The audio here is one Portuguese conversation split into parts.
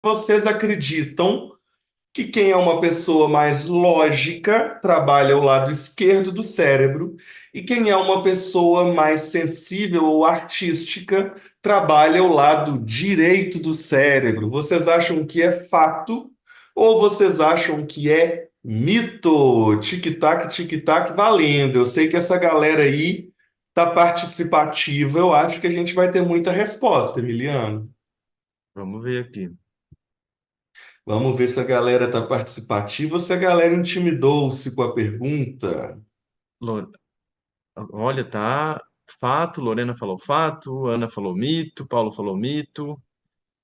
Vocês acreditam que quem é uma pessoa mais lógica trabalha o lado esquerdo do cérebro e quem é uma pessoa mais sensível ou artística trabalha o lado direito do cérebro? Vocês acham que é fato ou vocês acham que é mito? Tic-tac, tic-tac, valendo. Eu sei que essa galera aí tá participativa. Eu acho que a gente vai ter muita resposta, Emiliano. Vamos ver aqui. Vamos ver se a galera está participativa ou se a galera intimidou-se com a pergunta. Lo- Olha, tá fato. Lorena falou fato. Ana falou mito. Paulo falou mito.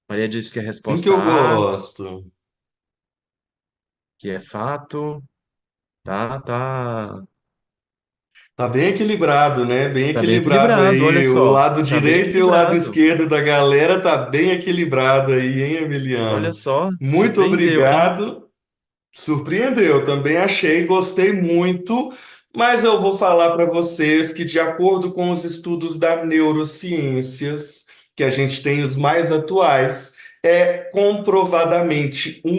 Maria disse que é a Assim que resposta eu A, gosto. que é fato. Tá. Tá bem equilibrado, né? Bem Tá bem equilibrado equilibrado, olha aí. O só. lado Tá bem direito e o lado equilibrado. esquerdo da galera tá bem equilibrado aí, hein, Olha Emiliano? só, Muito surpreendeu, hein? obrigado. Surpreendeu, também achei, gostei muito, mas eu vou falar para vocês que, de acordo com os estudos da neurociências, que a gente tem os mais atuais, é comprovadamente um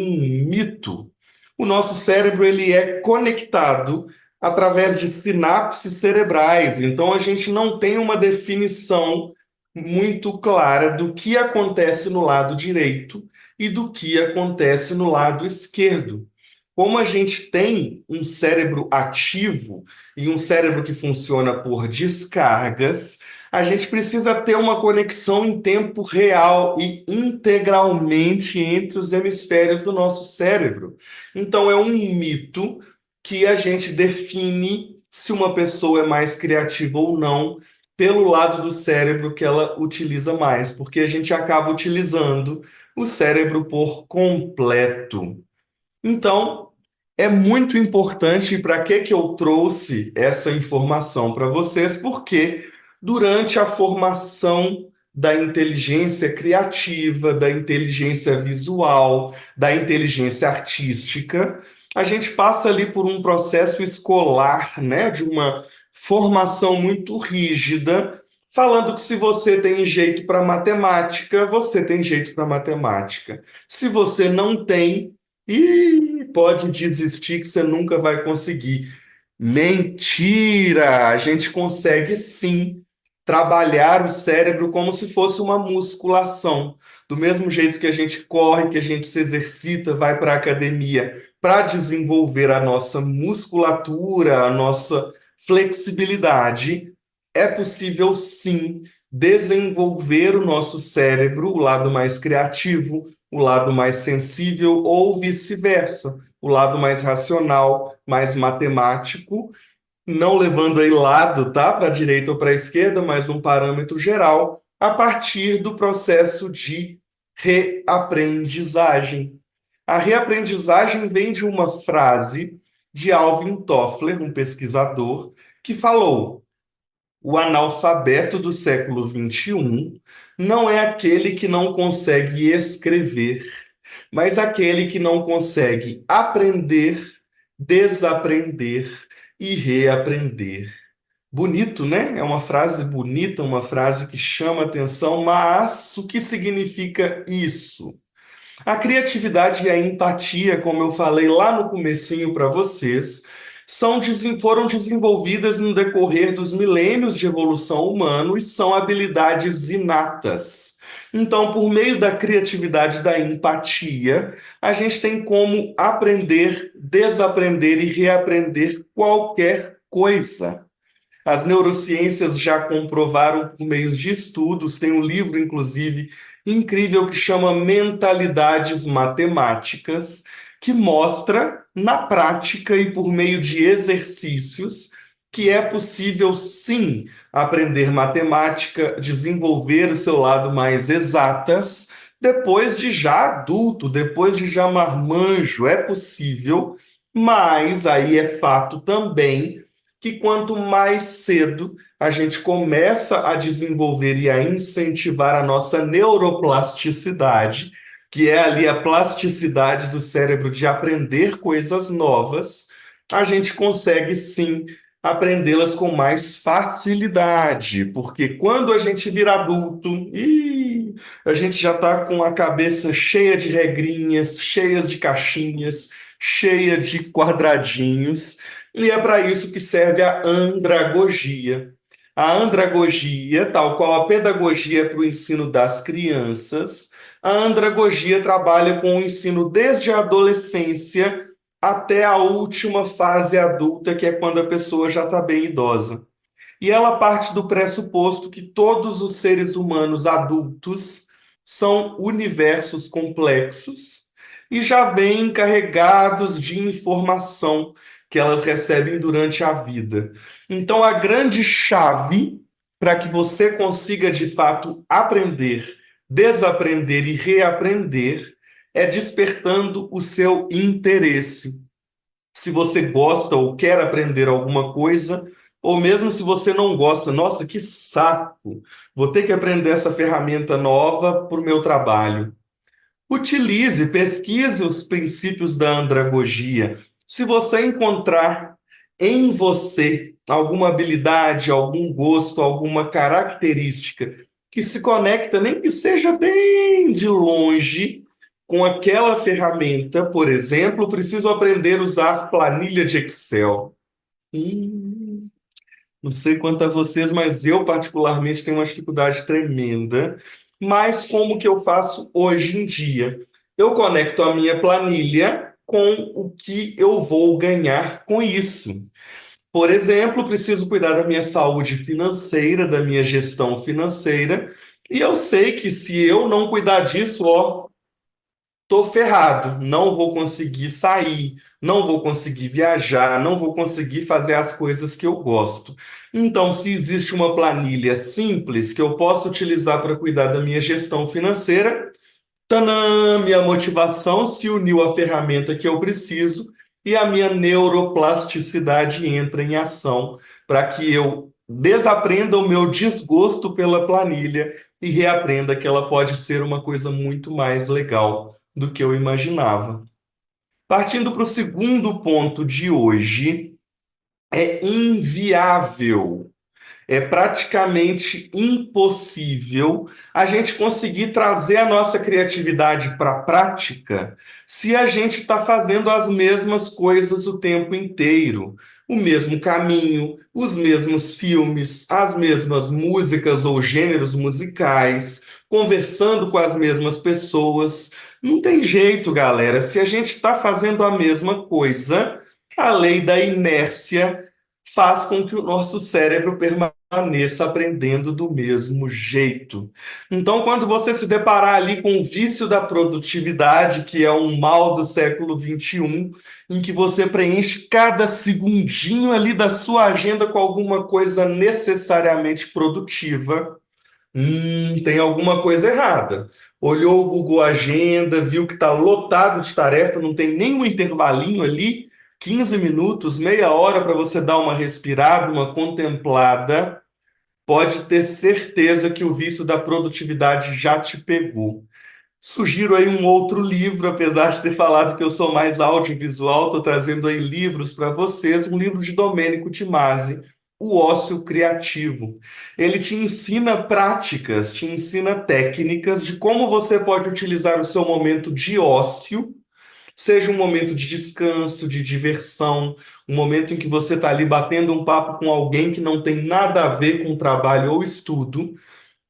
mito. O nosso cérebro ele é conectado através de sinapses cerebrais, então a gente não tem uma definição muito clara do que acontece no lado direito e do que acontece no lado esquerdo. Como a gente tem um cérebro ativo e um cérebro que funciona por descargas, a gente precisa ter uma conexão em tempo real e integralmente entre os hemisférios do nosso cérebro. Então, é um mito que a gente define se uma pessoa é mais criativa ou não pelo lado do cérebro que ela utiliza mais, porque a gente acaba utilizando o cérebro por completo. Então, é muito importante para que eu trouxe essa informação para vocês, porque durante a formação da inteligência criativa, da inteligência visual, da inteligência artística, a gente passa ali por um processo escolar, né, de uma formação muito rígida, falando que se você tem jeito para matemática, você tem jeito para matemática. Se você não tem, e pode desistir que você nunca vai conseguir. Mentira! A gente consegue sim trabalhar o cérebro como se fosse uma musculação. Do mesmo jeito que a gente corre, que a gente se exercita, vai para a academia para desenvolver a nossa musculatura, a nossa flexibilidade, é possível sim desenvolver o nosso cérebro, o lado mais criativo, o lado mais sensível ou vice-versa, o lado mais racional, mais matemático, não levando aí lado, tá, para a direita ou para a esquerda, mas um parâmetro geral, a partir do processo de reaprendizagem. A reaprendizagem vem de uma frase de Alvin Toffler, um pesquisador, que falou: o analfabeto do século XXI não é aquele que não consegue escrever, mas aquele que não consegue aprender, desaprender e reaprender. Bonito, né? É uma frase bonita, uma frase que chama atenção, mas o que significa isso? A criatividade e a empatia, como eu falei lá no comecinho para vocês, foram desenvolvidas no decorrer dos milênios de evolução humana e são habilidades inatas. Então, por meio da criatividade e da empatia, a gente tem como aprender, desaprender e reaprender qualquer coisa. As neurociências já comprovaram por meio de estudos, tem um livro, inclusive, incrível que chama Mentalidades Matemáticas, que mostra na prática e por meio de exercícios que é possível sim aprender matemática, desenvolver o seu lado mais exatas, depois de já adulto, depois de já marmanjo, é possível, mas aí é fato também que quanto mais cedo a gente começa a desenvolver e a incentivar a nossa neuroplasticidade, que é ali a plasticidade do cérebro de aprender coisas novas, a gente consegue sim aprendê-las com mais facilidade, porque quando a gente vira adulto, a gente já está com a cabeça cheia de regrinhas, cheia de caixinhas, cheia de quadradinhos, e é para isso que serve a andragogia. A andragogia, tal qual a pedagogia para o ensino das crianças, a andragogia trabalha com o ensino desde a adolescência até a última fase adulta, que é quando a pessoa já está bem idosa. E ela parte do pressuposto que todos os seres humanos adultos são universos complexos e já vêm carregados de informação que elas recebem durante a vida. Então, a grande chave para que você consiga de fato aprender, desaprender e reaprender é despertando o seu interesse. Se você gosta ou quer aprender alguma coisa, ou mesmo se você não gosta, nossa, que saco, vou ter que aprender essa ferramenta nova para o meu trabalho. Utilize, pesquise os princípios da andragogia. Se você encontrar em você alguma habilidade, algum gosto, alguma característica que se conecta, nem que seja bem de longe, com aquela ferramenta, por exemplo, preciso aprender a usar planilha de Excel. Hum, não sei quanto a vocês, mas eu particularmente tenho uma dificuldade tremenda. Mas como que eu faço hoje em dia? Eu conecto a minha planilha com o que eu vou ganhar com isso. Por exemplo, preciso cuidar da minha saúde financeira, da minha gestão financeira, e eu sei que se eu não cuidar disso, ó, tô ferrado, não vou conseguir sair, não vou conseguir viajar, não vou conseguir fazer as coisas que eu gosto. Então, se existe uma planilha simples que eu posso utilizar para cuidar da minha gestão financeira, tanã, minha motivação se uniu à ferramenta que eu preciso e a minha neuroplasticidade entra em ação para que eu desaprenda o meu desgosto pela planilha e reaprenda que ela pode ser uma coisa muito mais legal do que eu imaginava. Partindo para o segundo ponto de hoje, é inviável, é praticamente impossível a gente conseguir trazer a nossa criatividade para a prática se a gente está fazendo as mesmas coisas o tempo inteiro. O mesmo caminho, os mesmos filmes, as mesmas músicas ou gêneros musicais, conversando com as mesmas pessoas. Não tem jeito, galera. Se a gente está fazendo a mesma coisa, a lei da inércia faz com que o nosso cérebro permaneça aprendendo do mesmo jeito. Então, quando você se deparar ali com o vício da produtividade, que é um mal do século XXI, em que você preenche cada segundinho ali da sua agenda com alguma coisa necessariamente produtiva, tem alguma coisa errada. Olhou o Google Agenda, viu que está lotado de tarefa, não tem nenhum intervalinho ali, 15 minutos, meia hora para você dar uma respirada, uma contemplada, pode ter certeza que o vício da produtividade já te pegou. Sugiro aí um outro livro, apesar de ter falado que eu sou mais audiovisual, estou trazendo aí livros para vocês, um livro de Domênico Timasi, O Ócio Criativo. Ele te ensina práticas, te ensina técnicas de como você pode utilizar o seu momento de ócio, seja um momento de descanso, de diversão, um momento em que você está ali batendo um papo com alguém que não tem nada a ver com trabalho ou estudo.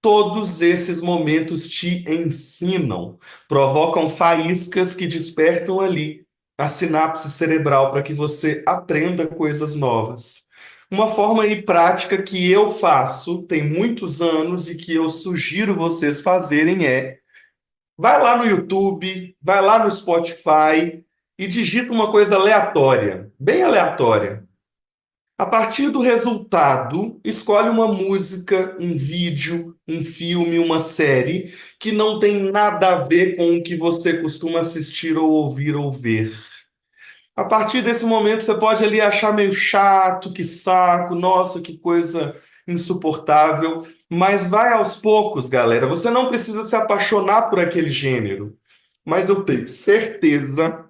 Todos esses momentos te ensinam, provocam faíscas que despertam ali a sinapse cerebral para que você aprenda coisas novas. Uma forma aí prática que eu faço, tem muitos anos, e que eu sugiro vocês fazerem é: vai lá no YouTube, vai lá no Spotify e digita uma coisa aleatória, bem aleatória. A partir do resultado, escolhe uma música, um vídeo, um filme, uma série que não tem nada a ver com o que você costuma assistir ou ouvir ou ver. A partir desse momento, você pode ali achar meio chato, que saco, nossa, que coisa insuportável, mas vai aos poucos, galera. Você não precisa se apaixonar por aquele gênero, mas eu tenho certeza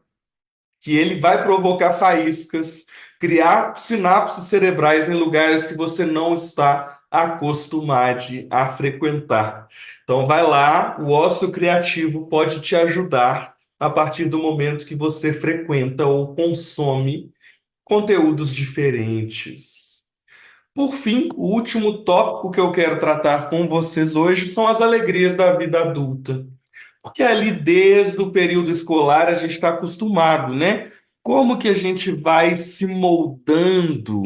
que ele vai provocar faíscas, criar sinapses cerebrais em lugares que você não está acostumade a frequentar. Então, vai lá, o ócio criativo pode te ajudar a partir do momento que você frequenta ou consome conteúdos diferentes. Por fim, o último tópico que eu quero tratar com vocês hoje são as alegrias da vida adulta. Porque ali desde o período escolar a gente está acostumado, né? Como que a gente vai se moldando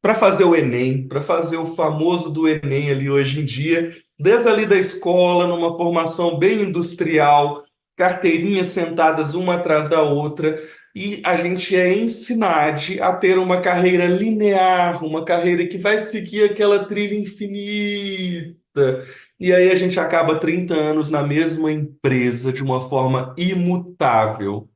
para fazer o Enem, para fazer o famoso do Enem ali hoje em dia, desde ali da escola, numa formação bem industrial, carteirinhas sentadas uma atrás da outra, e a gente é ensinado a ter uma carreira linear, uma carreira que vai seguir aquela trilha infinita. E aí a gente acaba 30 anos na mesma empresa de uma forma imutável.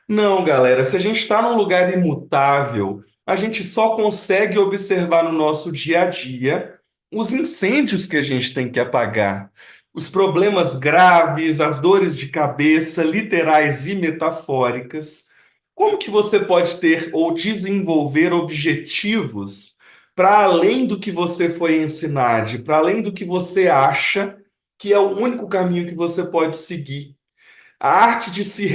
Não, galera, se a gente está num lugar imutável, a gente só consegue observar no nosso dia a dia os incêndios que a gente tem que apagar, os problemas graves, as dores de cabeça, literais e metafóricas. Como que você pode ter ou desenvolver objetivos para além do que você foi ensinado, para além do que você acha que é o único caminho que você pode seguir? A arte de se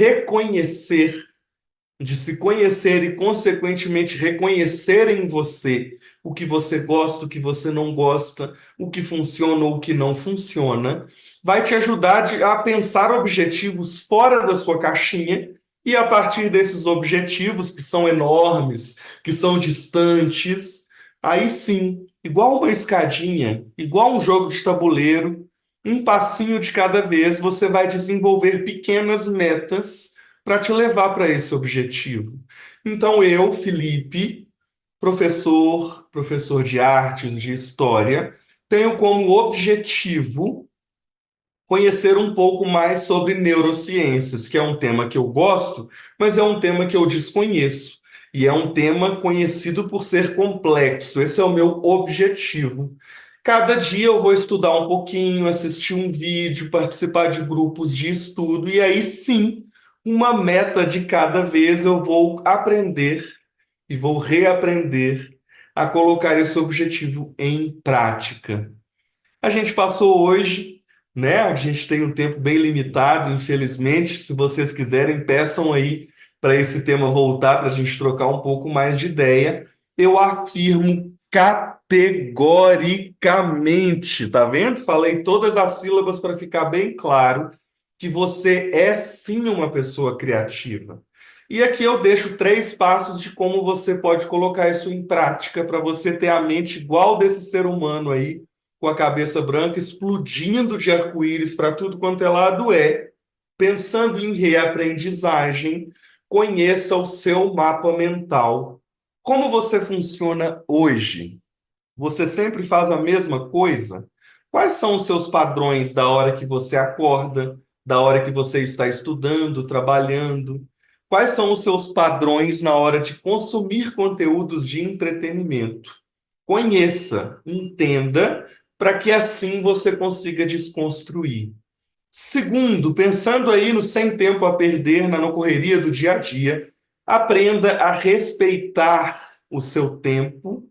conhecer e, consequentemente, reconhecer em você o que você gosta, o que você não gosta, o que funciona ou o que não funciona, vai te ajudar a pensar objetivos fora da sua caixinha e, a partir desses objetivos, que são enormes, que são distantes, aí sim, igual uma escadinha, igual um jogo de tabuleiro, um passinho de cada vez, você vai desenvolver pequenas metas para te levar para esse objetivo. Então, eu, Felipe, professor de artes, de história, tenho como objetivo conhecer um pouco mais sobre neurociências, que é um tema que eu gosto, mas é um tema que eu desconheço. E é um tema conhecido por ser complexo. Esse é o meu objetivo. Cada dia eu vou estudar um pouquinho, assistir um vídeo, participar de grupos de estudo, e aí sim, uma meta de cada vez eu vou aprender e vou reaprender a colocar esse objetivo em prática. A gente passou hoje, né? A gente tem um tempo bem limitado, infelizmente. Se vocês quiserem, peçam aí para esse tema voltar, para a gente trocar um pouco mais de ideia. Eu afirmo categoricamente, tá vendo? Falei todas as sílabas para ficar bem claro que você é sim uma pessoa criativa. E aqui eu deixo 3 passos de como você pode colocar isso em prática para você ter a mente igual desse ser humano aí com a cabeça branca, explodindo de arco-íris para tudo quanto é lado, pensando em reaprendizagem, conheça o seu mapa mental. Como você funciona hoje? Você sempre faz a mesma coisa? Quais são os seus padrões da hora que você acorda, da hora que você está estudando, trabalhando? Quais são os seus padrões na hora de consumir conteúdos de entretenimento? Conheça, entenda, para que assim você consiga desconstruir. Segundo, pensando aí no sem tempo a perder, na correria do dia a dia, aprenda a respeitar o seu tempo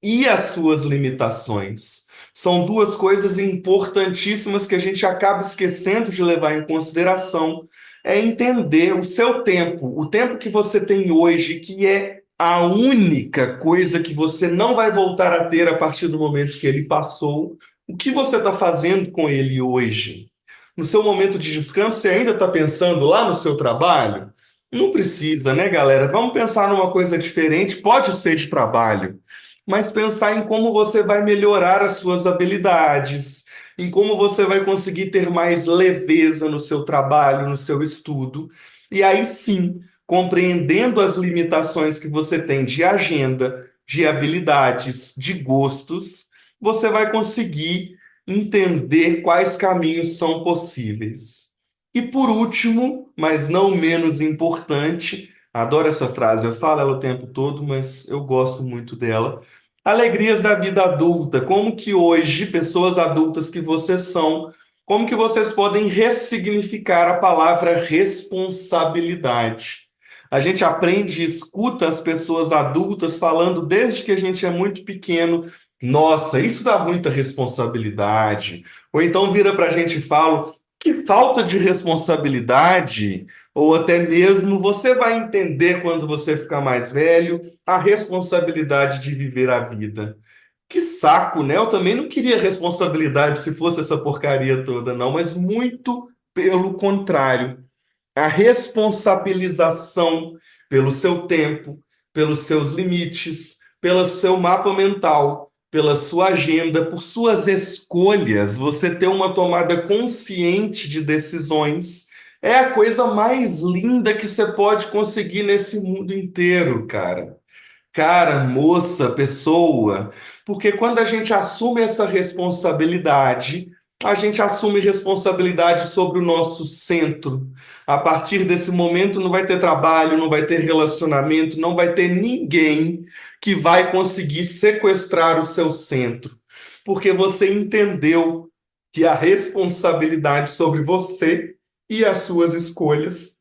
e as suas limitações. São duas coisas importantíssimas que a gente acaba esquecendo de levar em consideração. É entender o seu tempo, o tempo que você tem hoje, que é a única coisa que você não vai voltar a ter a partir do momento que ele passou. O que você está fazendo com ele hoje? No seu momento de descanso, você ainda está pensando lá no seu trabalho? Não precisa, né, galera? Vamos pensar numa coisa diferente. Pode ser de trabalho, mas pensar em como você vai melhorar as suas habilidades, em como você vai conseguir ter mais leveza no seu trabalho, no seu estudo. E aí sim, compreendendo as limitações que você tem de agenda, de habilidades, de gostos, você vai conseguir entender quais caminhos são possíveis. E por último, mas não menos importante, adoro essa frase, eu falo ela o tempo todo, mas eu gosto muito dela. Alegrias da vida adulta, como que hoje, pessoas adultas que vocês são, como que vocês podem ressignificar a palavra responsabilidade? A gente aprende e escuta as pessoas adultas falando desde que a gente é muito pequeno Nossa, isso dá muita responsabilidade. Ou então vira para a gente e fala, que falta de responsabilidade, ou até mesmo você vai entender quando você ficar mais velho a responsabilidade de viver a vida. Que saco, né? Eu também não queria responsabilidade se fosse essa porcaria toda, não, mas muito pelo contrário. A responsabilização pelo seu tempo, pelos seus limites, pelo seu mapa mental, pela sua agenda, por suas escolhas, você ter uma tomada consciente de decisões. É a coisa mais linda que você pode conseguir nesse mundo inteiro, cara. Cara, moça, pessoa, porque quando a gente assume essa responsabilidade, a gente assume responsabilidade sobre o nosso centro. A partir desse momento, não vai ter trabalho, não vai ter relacionamento, não vai ter ninguém que vai conseguir sequestrar o seu centro, porque você entendeu que a responsabilidade sobre você e as suas escolhas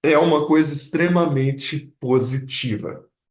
é uma coisa extremamente positiva.